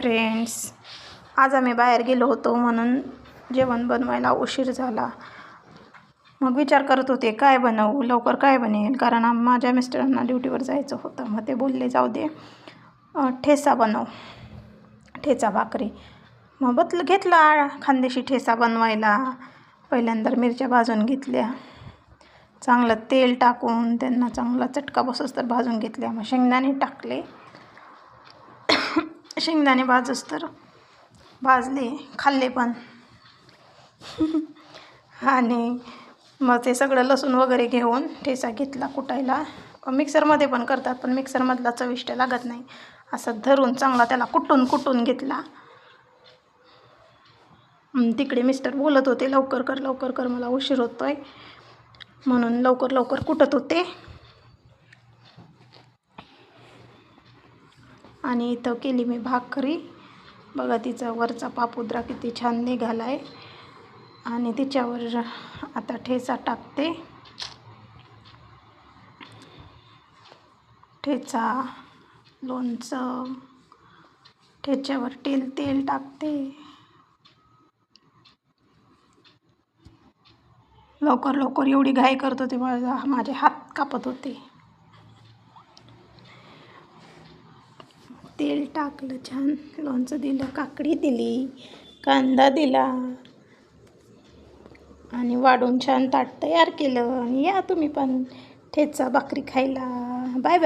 Friends, आज आम्ही बाहेर गेलो होतो म्हणून जेवण बनवायला उशीर झाला. मग विचार करत होते काय बनवू, लवकर काय बनेल, कारण माझ्या मिस्टरांना ड्युटीवर जायचं होतं. मग ते बोलले जाऊ दे ठेचा बनव, ठेचा भाकरी. मग घेतला खानदेशी ठेचा बनवायला. पहिल्यांदा मिरच्या भाजून घेतल्या, चांगलं तेल टाकून त्यांना चांगला चटका बसस तर भाजून घेतल्या. मग शेंगदाणे टाकले, शेंगदाणे तर भाजले, खाल्ले पण. आणि मग ते सगळं लसूण वगैरे घेऊन ठेचा घेतला कुटायला. मिक्सरमध्ये पण करतात, पण मिक्सरमधला चविष्ट लागत नाही. असं धरून चांगला त्याला कुटून घेतला. तिकडे मिस्टर बोलत होते लवकर कर, मला उशीर होतोय, म्हणून लवकर कुटत होते. आणि इथं केली मी भाकरी. बघा तिचा वरचा पापुद्रा किती छान निघाला आहे. आणि तिच्यावर आता ठेचा टाकते. ठेचा, लोणचं, ठेच्यावर तेल टाकते. लवकर एवढी घाई करत होते, माझे हात कापत होते. तेल टाकलं, छान लोणचं दिलं, काकडी दिली, कांदा दिला आणि वाढून छान ताट तयार केलं. आणि या तुम्ही पण ठेचा भाकरी खायला. Bye bye.